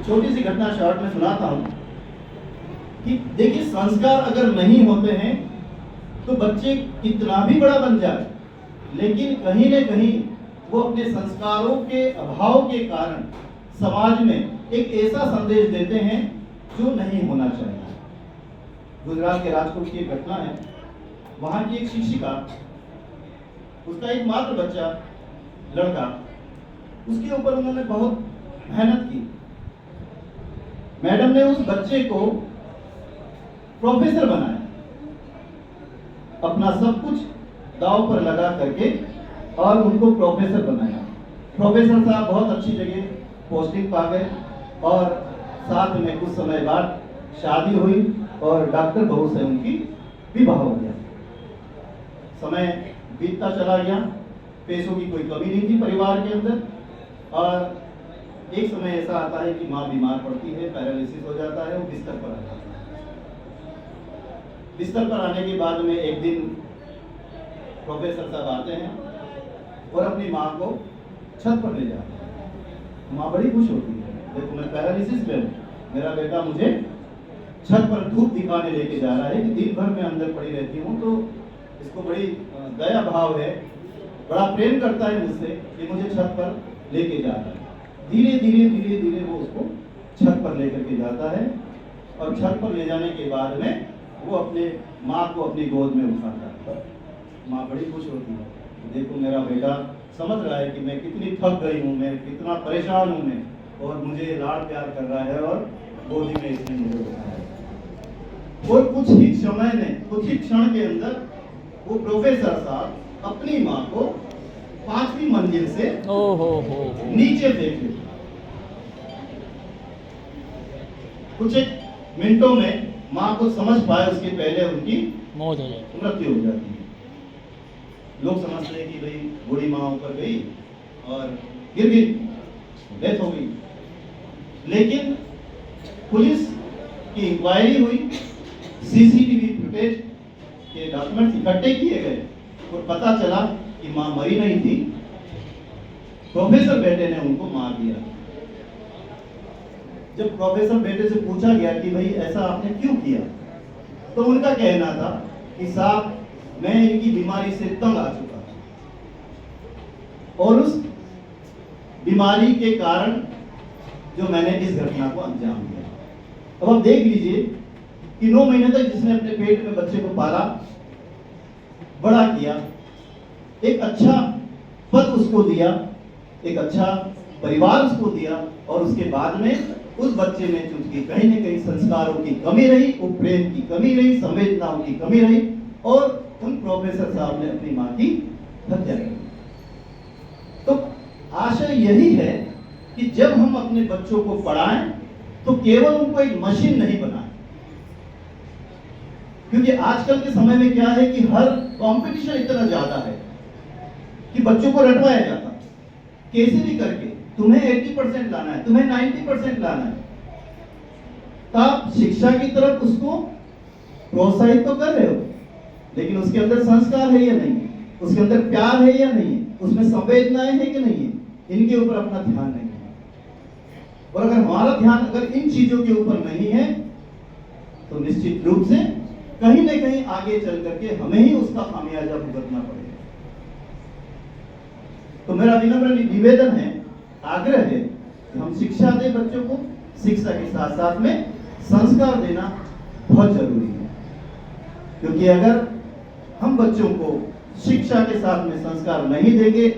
छोटी सी घटना शॉर्ट में सुनाता हूँ कि देखिए, संस्कार अगर नहीं होते हैं तो बच्चे कितना भी बड़ा बन जाए, लेकिन कहीं न कहीं वो अपने संस्कारों के अभाव के कारण समाज में एक ऐसा संदेश देते हैं जो नहीं होना चाहिए। गुजरात के राजकोट की एक घटना है। वहाँ की एक शिक्षिका, उसका एक मात्र बच्चा लड़का, उसके ऊपर उन्होंने बहुत मेहनत की। मैडम ने उस बच्चे को प्रोफेसर बनाया, अपना सब कुछ दांव पर लगा करके, और उनको प्रोफेसर बनाया। प्रोफेसर साहब बहुत अच्छी जगह पोस्टिंग पा गए और साथ में कुछ समय बाद शादी हुई और डॉक्टर बहू से उनकी विवाह हो गया। समय बीतता चला गया, पैसों की कोई कमी नहीं थी परिवार के अंदर, और एक समय ऐसा आता है कि माँ बीमार पड़ती है, पैरालिसिस हो जाता है, वो बिस्तर पर आ जाता है। बिस्तर पर आने के बाद में एक दिन प्रोफेसर साहब आते हैं और अपनी माँ को छत पर ले जाते हैं। माँ बड़ी खुश होती है, देखो मैं पैरालिसिस में हूँ, मेरा बेटा मुझे छत पर धूप दिखाने लेके जा रहा है कि दिन भर मैं अंदर पड़ी रहती हूँ, तो इसको बड़ी दया भाव है, बड़ा प्रेम करता है मुझसे कि मुझे छत पर लेके जा रहा है। धीरे धीरे वो उसको छत पर लेकर के जाता है, और छत पर ले जाने के बाद में वो अपने माँ को अपनी गोद में उठाता है। माँ बड़ी खुश होती है, देखो मेरा बेटा समझ रहा है कि मैं कितनी थक गई हूँ, मैं कितना परेशान हूँ मैं, और मुझे लाड़ प्यार कर रहा है, और गोदी में इसने मुझे उठाया। और कुछ ही क्षण के अंदर वो प्रोफेसर साहब अपनी माँ को 5वीं मंजिल से नीचे फेंक देते। कुछ एक मिनटों में माँ को समझ पाए उसके पहले उनकी मौत हो जाती, मृत्यु हो जाती है। लोग समझते हैं कि भाई बूढ़ी माँ ऊपर गई और गिर गई, डेथ हो गई, लेकिन पुलिस की इंक्वायरी हुई, सीसीटीवी फुटेज के डॉक्यूमेंट्स इकट्ठे किए गए और पता चला कि माँ मरी नहीं थी, प्रोफेसर बेटे ने उनको मार दिया। जब प्रोफेसर बेटे से पूछा गया कि भाई ऐसा आपने क्यों किया, तो उनका कहना था कि साहब मैं इनकी बीमारी से तंग आ चुका था, और उस बीमारी के कारण जो मैंने इस घटना को अंजाम दिया। अब आप देख लीजिए कि 9 महीने तक जिसने अपने पेट में बच्चे को पाला, बड़ा किया, एक अच्छा पद उसको दिया, एक अच्छा परिवार उसको दिया, और उसके बाद में उस बच्चे में चूंकि कहीं न कहीं संस्कारों की कमी रही, वो प्रेम की कमी रही, संवेदनाओं की कमी रही, और उन प्रोफेसर साहब ने अपनी माँ की हत्या कर दी। तो आशय यही है कि जब हम अपने बच्चों को पढ़ाएं तो केवल उनको एक मशीन नहीं बनाएं, क्योंकि आजकल के समय में क्या है कि हर कंपटीशन इतना ज्यादा है कि बच्चों को रटवाया जाता है, कैसे भी करके तुम्हें 80% लाना है, तुम्हें 90% लाना है। तो आप शिक्षा की तरफ उसको प्रोत्साहित तो कर रहे हो, लेकिन उसके अंदर संस्कार है या नहीं, उसके अंदर प्यार है या नहीं, उसमें संवेदनाएं है कि नहीं है, इनके ऊपर अपना ध्यान नहीं है। और अगर हमारा ध्यान अगर इन चीजों के ऊपर नहीं है, तो निश्चित रूप से कहीं न कहीं आगे चल करके हमें ही उसका खामियाजा भुगतना पड़ेगा। तो मेरा विनम्र निवेदन है, आग्रह है कि हम शिक्षा दें बच्चों को, शिक्षा के साथ साथ में संस्कार देना बहुत जरूरी है। क्योंकि अगर हम बच्चों को शिक्षा के साथ में संस्कार नहीं देंगे